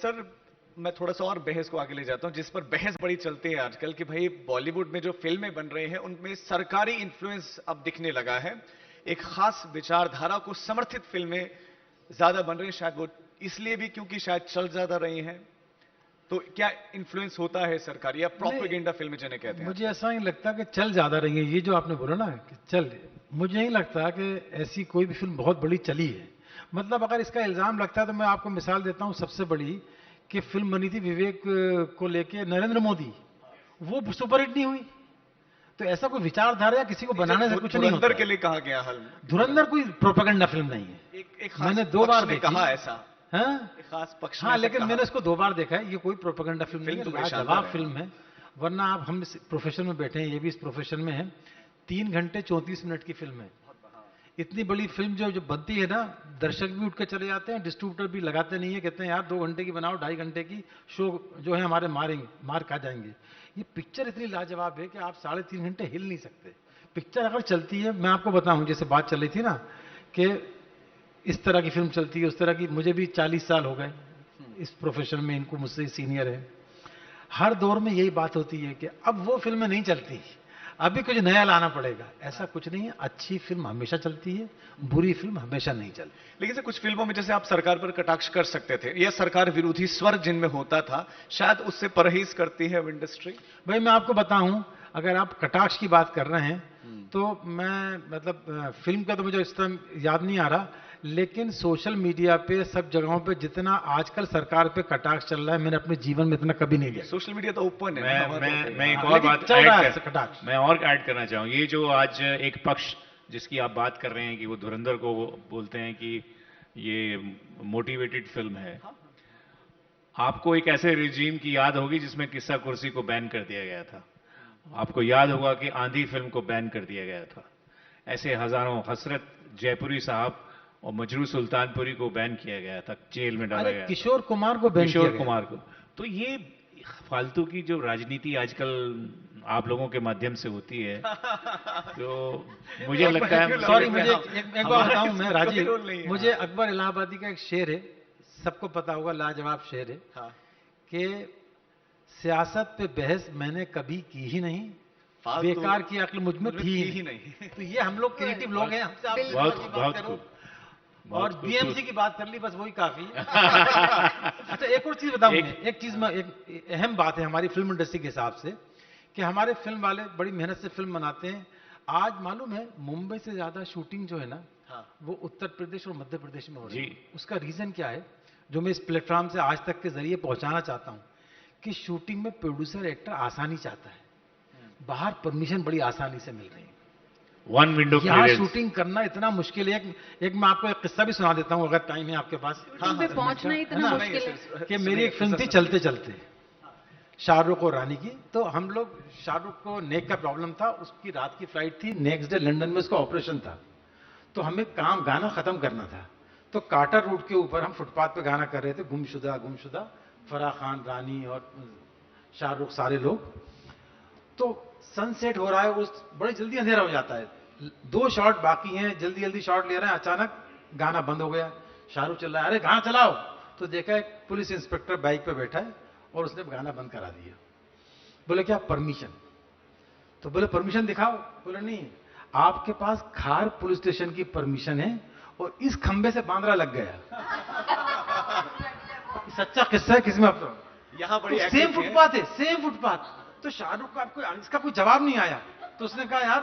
Sir, मैं थोड़ा सा और बहस को आगे ले जाता हूं, जिस पर बहस बड़ी चलती है आजकल कि भाई बॉलीवुड में जो फिल्में बन रही हैं उनमें सरकारी इन्फ्लुएंस अब दिखने लगा है। एक खास विचारधारा को समर्थित फिल्में ज्यादा बन रही हैं, शायद वो इसलिए भी क्योंकि शायद चल ज्यादा रही हैं। तो क्या इन्फ्लुएंस होता है सरकारी, या नहीं, प्रोपेगेंडा फिल्में जिन्हें कहते हैं मुझे आजकल? ऐसा नहीं लगता कि चल ज्यादा रही है। ये जो आपने बोला ना कि चल, मुझे नहीं लगता कि ऐसी कोई भी फिल्म बहुत बड़ी चली है। मतलब अगर इसका इल्जाम लगता है तो मैं आपको मिसाल देता हूँ सबसे बड़ी, कि फिल्म बनी थी विवेक को लेके, नरेंद्र मोदी, वो सुपरहिट नहीं हुई। तो ऐसा कोई विचारधारा या किसी को नहीं, बनाने से कुछ नहीं धुरंधर होता के है। लिए कहा गया हल। धुरंधर कोई प्रोपेगेंडा फिल्म नहीं है। एक मैंने खास दो पक्ष बार ने देखी। कहा ऐसा। हाँ, एक खास पक्ष ने हाँ, ऐसा लेकिन कहा। मैंने इसको दो बार देखा है। ये कोई प्रोपेगेंडा फिल्म नहीं फिल्म है, तो बड़ी शानदार लाजवाब है। फिल्म है। वरना आप, हम इस प्रोफेशन में बैठे हैं, ये भी इस प्रोफेशन में है। 3 घंटे 34 मिनट की फिल्म है। इतनी बड़ी फिल्म जो जो बनती है ना, दर्शक भी उठ के चले जाते हैं, डिस्ट्रीब्यूटर भी लगाते नहीं है, कहते हैं यार 2 घंटे की बनाओ, 2.5 घंटे की शो जो है हमारे मारेंगे, मार खा जाएंगे। ये पिक्चर इतनी लाजवाब है कि आप 3.5 घंटे हिल नहीं सकते। पिक्चर अगर चलती है, मैं आपको बताऊं, जैसे बात चल रही थी ना कि इस तरह की फिल्म चलती है, उस तरह की, मुझे भी 40 साल हो गए इस प्रोफेशन में, इनको मुझसे सीनियर है। हर दौर में यही बात होती है कि अब वो फिल्में नहीं चलती, अभी कुछ नया लाना पड़ेगा। ऐसा कुछ नहीं है, अच्छी फिल्म हमेशा चलती है, बुरी फिल्म हमेशा नहीं चलती। लेकिन सर, कुछ फिल्मों में जैसे आप सरकार पर कटाक्ष कर सकते थे, या सरकार विरोधी स्वर जिनमें होता था, शायद उससे परहेज करती है अब इंडस्ट्री। भाई मैं आपको बताऊं, अगर आप कटाक्ष की बात कर रहे हैं तो मैं, मतलब फिल्म का तो मुझे इस तरह याद नहीं आ रहा, लेकिन सोशल मीडिया पे सब जगहों पे जितना आजकल सरकार पे कटाक्ष चल रहा है, मैंने अपने जीवन में इतना कभी नहीं लिया। सोशल मीडिया तो ओपन है मैं ना, वहाँ मैं तो मैं एक हाँ, और लेकिन बात चल रहा है कटाक्ष। मैं और ऐड करना चाहूँ। ये जो आज एक पक्ष जिसकी आप बात कर रहे हैं कि वो धुरंधर को वो बोलते हैं कि ये मोटिवेटेड फिल्म है, आपको एक ऐसे रिजीम की याद होगी जिसमें किस्सा कुर्सी को बैन कर दिया गया था। आपको याद होगा कि आंधी फिल्म को बैन कर दिया गया था। ऐसे हजारों, हसरत जयपुरी साहब और मजरू सुल्तानपुरी को बैन किया गया था, जेल में डाला अरे गया था। किशोर कुमार को बैन किया किशोर गया। कुमार को। तो ये फालतू की जो राजनीति आजकल आप लोगों के माध्यम से होती है, तो मुझे लगता है, सॉरी, मुझे एक बात बताऊं मैं, कोई राजीव, रोल नहीं है। मुझे अकबर इलाहाबादी का एक शेर है, सबको पता होगा, लाजवाब शेर है, हाँ, कि सियासत पे बहस मैंने कभी की ही नहीं, फालतू बेकार की अक्ल मुझ में मुझ में थी थी ही ही नहीं। नहीं। तो ये हम लोग क्रिएटिव लोग हैं, हमसे आप जिस बहुत मर्जी बात बहुत करो। खूब, और बहुत खूब। बीएमसी की बात कर ली, बस वही काफी है। अच्छा, एक और चीज बताऊं मैं, एक चीज में, एक अहम बात है हमारी फिल्म इंडस्ट्री के हिसाब से, कि हमारे फिल्म वाले बड़ी मेहनत से फिल्म बनाते हैं। आज मालूम है, मुंबई से ज्यादा शूटिंग जो है ना, हाँ, वो उत्तर प्रदेश और मध्य प्रदेश में हो रही है। जी। उसका रीजन क्या है, जो मैं इस प्लेटफॉर्म से आज तक के जरिए पहुंचाना चाहता हूं, कि शूटिंग में प्रोड्यूसर एक्टर आसानी चाहता है, बाहर परमिशन बड़ी आसानी से मिल रही है। वन विंडो यहाँ क्लियरेंस। शूटिंग करना इतना मुश्किल है। एक मैं आपको एक किस्सा भी सुना देता हूँ, अगर टाइम है आपके पास। हाँ, पे हाँ, पहुंचना है इतना ना? मुश्किल है। कि मेरी एक फिल्म थी चलते चलते, शाहरुख और रानी की। तो हम लोग, शाहरुख को नेक का प्रॉब्लम था, उसकी रात की फ्लाइट थी, नेक्स्ट डे लंदन में उसका ऑपरेशन था। तो हमें काम, गाना खत्म करना था। तो कार्टर रूट के ऊपर हम फुटपाथ पे गाना कर रहे थे, गुमशुदा गुमशुदा, फराह खान, रानी और शाहरुख, सारे लोग। तो सनसेट हो रहा है, उस बड़ी जल्दी अंधेरा हो जाता है, 2 शॉट बाकी हैं, जल्दी जल्दी शॉट ले रहे हैं, अचानक गाना बंद हो गया। शाहरुख चल रहा है, अरे गाना चलाओ। तो देखा एक पुलिस इंस्पेक्टर बाइक पे बैठा है और उसने गाना बंद करा दिया। बोले क्या, परमिशन? तो बोले परमिशन दिखाओ। बोले नहीं, आपके पास खार पुलिस स्टेशन की परमिशन है और इस खंबे से बांद्रा लग गया। सच्चा किस्सा है, किसमें आप तो यहाँ बड़ी सेम activity है। फुटपाथ है, सेम फुटपाथ। तो शाहरुख को आपको इसका कोई जवाब नहीं आया। तो उसने कहा यार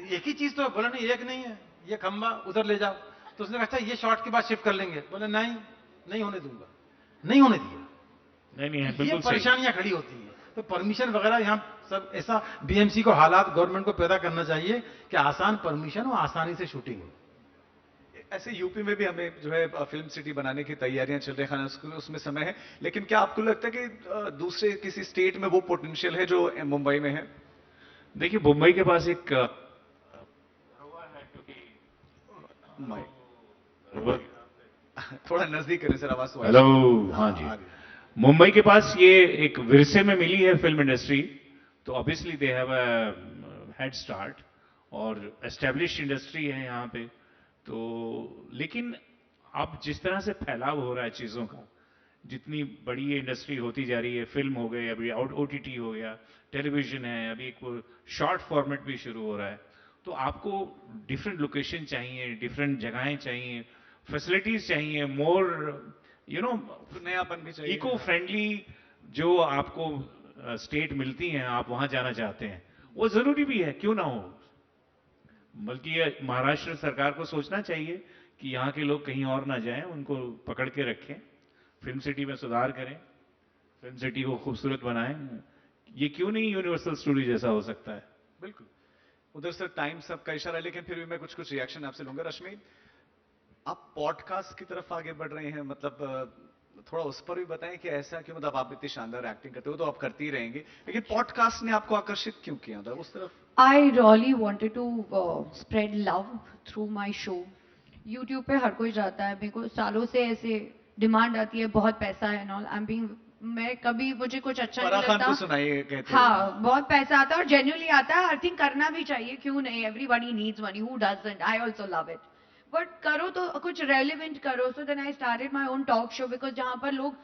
एक ही चीज तो है। बोला नहीं, एक नहीं है, ये खंबा उधर ले जाओ। तो उसने कहा अच्छा ये शॉट के बाद शिफ्ट कर लेंगे। बोले नहीं, नहीं होने दूंगा। नहीं होने दिया। नहीं है, ये बिल्कुल सही। परेशानियां खड़ी होती हैं। तो परमिशन वगैरह यहाँ सब ऐसा, बीएमसी को हालात गवर्नमेंट को पैदा करना चाहिए कि आसान परमिशन हो, आसानी से शूटिंग हो। ऐसे यूपी में भी हमें जो है फिल्म सिटी बनाने की तैयारियां चल रही हैं, उसमें समय है। लेकिन क्या आपको लगता है कि दूसरे किसी स्टेट में वो पोटेंशियल है जो मुंबई में है? देखिए, मुंबई के पास एक थोड़ा नजदीक करें सर, आवाज। हेलो, हाँ जी, मुंबई के पास ये एक विरसे में मिली है फिल्म इंडस्ट्री, तो obviously they have a head start और एस्टेब्लिश्ड इंडस्ट्री है यहाँ पे। तो लेकिन अब जिस तरह से फैलाव हो रहा है चीजों का, जितनी बड़ी ये इंडस्ट्री होती जा रही है, फिल्म हो गई, अभी OTT हो गया, टेलीविजन है, अभी एक शॉर्ट फॉर्मेट भी शुरू हो रहा है, तो आपको डिफरेंट लोकेशन चाहिए, डिफरेंट जगहें चाहिए, फैसिलिटीज चाहिए, मोर नयापन भी चाहिए, इको फ्रेंडली जो आपको स्टेट मिलती हैं, आप वहां जाना चाहते हैं, वो जरूरी भी है, क्यों ना हो। बल्कि ये महाराष्ट्र सरकार को सोचना चाहिए कि यहाँ के लोग कहीं और ना जाएं, उनको पकड़ के रखें, फिल्म सिटी में सुधार करें, फिल्म सिटी को खूबसूरत बनाएं। ये क्यों नहीं यूनिवर्सल स्टूडियो जैसा हो सकता है? बिल्कुल। उधर से टाइम सबका इशारा है, लेकिन फिर भी मैं कुछ कुछ रिएक्शन आपसे लूंगा। रश्मि, आप पॉडकास्ट की तरफ आगे बढ़ रहे हैं, मतलब थोड़ा उस पर भी बताएं कि ऐसा क्यों, मतलब आप इतनी शानदार एक्टिंग करते हो तो आप करती ही रहेंगे, लेकिन पॉडकास्ट ने आपको आकर्षित क्यों किया था उस तरफ? I really wanted to spread love through my show. YouTube पे हर कोई जाता है, मेरे को सालों से ऐसे डिमांड आती है, बहुत पैसा है and all. मैं कभी मुझे कुछ अच्छा नहीं फराह खान को लगता। सुनाइए, कहते हैं। हाँ, बहुत पैसा आता है और जेन्युइनली आता है। आई थिंक करना भी चाहिए, क्यों नहीं? Everybody needs money, who doesn't? I also love it. But करो तो कुछ रेलिवेंट करो। So then I started my own talk show, because जहाँ पर लोग,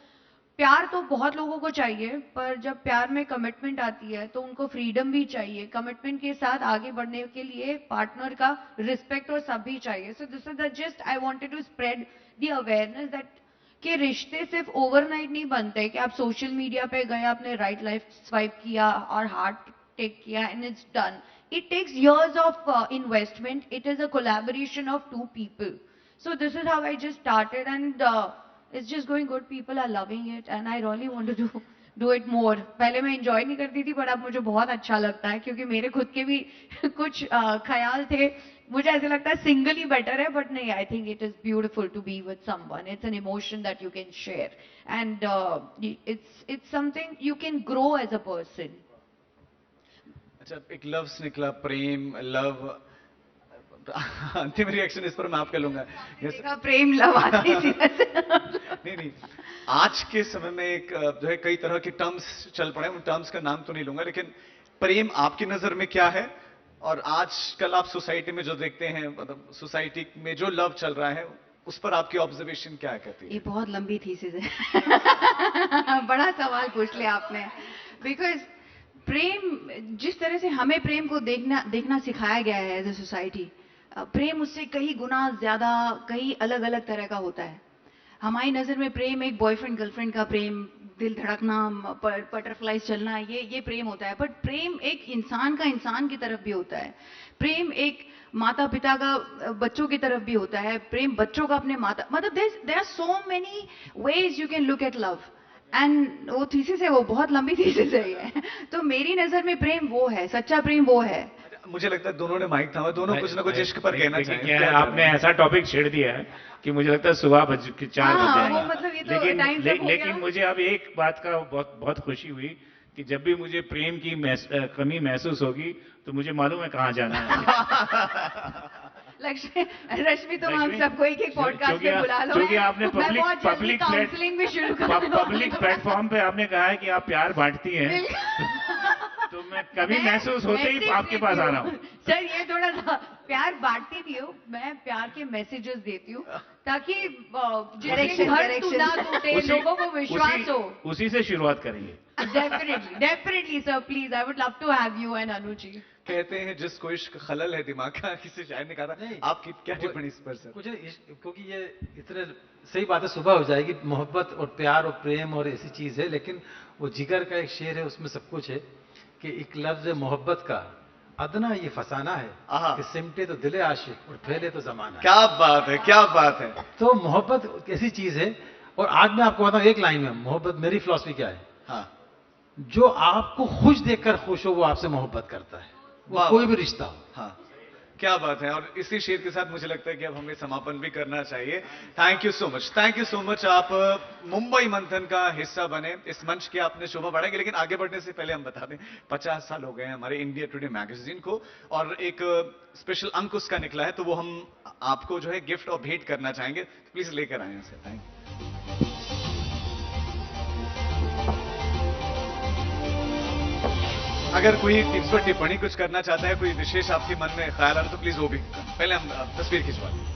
प्यार तो बहुत लोगों को चाहिए, पर जब प्यार में कमिटमेंट आती है तो उनको फ्रीडम भी चाहिए। कमिटमेंट के साथ आगे बढ़ने के लिए पार्टनर का रिस्पेक्ट और सब भी चाहिए। So this is the just I wanted to spread the awareness that कि रिश्ते सिर्फ ओवरनाइट नहीं बनते, कि आप सोशल मीडिया पे गए, आपने राइट लाइफ स्वाइप किया और हार्ट टेक किया and it's done. It takes years of investment. It is a collaboration of two people. So this is how I just started, and it's just going good. People are loving it, and I really want to do it more. पहले मैं enjoy नहीं करती थी, पर अब मुझे बहुत अच्छा लगता है, क्योंकि मेरे खुद के भी कुछ ख्याल थे। मुझे ऐसे लगता है सिंगल ही बेटर है, बट नहीं, I think it is beautiful to be with someone. It's an emotion that you can share, and it's something you can grow as a person. अच्छा, एक लव्स निकला, प्रेम, लव, अंतिम रिएक्शन इस पर मैं आपका लूंगा। देखा, प्रेम लव आती थी नहीं, आज के समय में एक जो है कई तरह के टर्म्स चल पड़े हैं, उन टर्म्स का नाम तो नहीं लूंगा, लेकिन प्रेम आपकी नजर में क्या है? और आजकल आप सोसाइटी में जो देखते हैं, मतलब सोसाइटी में जो लव चल रहा है, उस पर आपकी ऑब्जर्वेशन क्या कहती है? ये बहुत लंबी थीसिस है बड़ा सवाल पूछ लिया आपने। बिकॉज प्रेम, जिस तरह से हमें प्रेम को देखना सिखाया गया है एज ए सोसाइटी, प्रेम उससे कई गुना ज्यादा, कई अलग अलग तरह का होता है। हमारी नजर में प्रेम एक बॉयफ्रेंड गर्लफ्रेंड का प्रेम, दिल धड़कना, बटरफ्लाइज चलना, ये प्रेम होता है। बट प्रेम एक इंसान का इंसान की तरफ भी होता है। प्रेम एक माता पिता का बच्चों की तरफ भी होता है। प्रेम बच्चों का अपने माता, मतलब there are so many ways you can look at love. And वो थीसिस है, वो बहुत लंबी थीसिस है ये। तो मेरी नजर में प्रेम वो है, सच्चा प्रेम वो है। मुझे लगता है दोनों ने माइक थामा, दोनों कुछ ना कुछ इश्क पर कहना चाहिए। आपने ऐसा टॉपिक छेड़ दिया है कि मुझे लगता है सुबह 4 बज जाएगा। मतलब ये तो लेकिन मुझे अब एक बात का बहुत खुशी हुई कि जब भी मुझे प्रेम की कमी महसूस होगी तो मुझे मालूम है कहाँ जाना है। रश्मि, तुम हम सबको एक पॉडकास्ट में बुला लो, क्योंकि आपने पब्लिक काउंसलिंग भी शुरू कर पब्लिक प्लेटफॉर्म पे आपने कहा है कि आप प्यार बांटती हैं, तो मैं कभी महसूस होते ही आपके पास आ रहा हूँ। सर, ये थोड़ा सा प्यार बांटती नहीं हूँ मैं, प्यार के मैसेजेस देती हूँ, ताकि जिससे घर टूटा टूटे, लोगों को विश्वास हो। उसी से शुरुआत करेंगे। Definitely sir, please, I would love to have you and Anu ji. कहते हैं जिसको इश्क खलल है दिमाग का, किसी शायर ने कहा था। आपकी क्या टिप्पणी इस पर सर? कुछ क्योंकि ये इतने सही बात है, सुबह हो जाएगी। मोहब्बत और प्यार और प्रेम और ऐसी चीज है, लेकिन वो जिगर का एक शेर है, उसमें सब कुछ है कि एक लफ्ज मोहब्बत का अदना ये फसाना है कि सिमटे तो दिले आशिक और फैले तो जमाना। क्या बात है, क्या बात है। तो मोहब्बत ऐसी चीज है। और आज मैं आपको बताऊं एक लाइन में, मोहब्बत मेरी फिलॉसफी क्या है। हाँ, जो आपको खुश देखकर खुश हो वो आपसे मोहब्बत करता है, वो कोई भी रिश्ता हो। हाँ, क्या बात है। और इसी शेर के साथ मुझे लगता है कि अब हमें समापन भी करना चाहिए। Thank you so much, thank you so much. आप मुंबई मंथन का हिस्सा बने, इस मंच की आपने शोभा बढ़ाएंगे। लेकिन आगे बढ़ने से पहले हम बता दें, 50 साल हो गए हैं हमारे इंडिया टुडे मैगजीन को, और एक स्पेशल अंक उसका निकला है, तो वो हम आपको जो है गिफ्ट और भेंट करना चाहेंगे। प्लीज लेकर आए उसे। Thank you. अगर कोई टिप्स पर टिप्पणी कुछ करना चाहता है, कोई विशेष आपके मन में ख्याल आ रहा, तो प्लीज वो भी। पहले हम तस्वीर खिंचवा दें।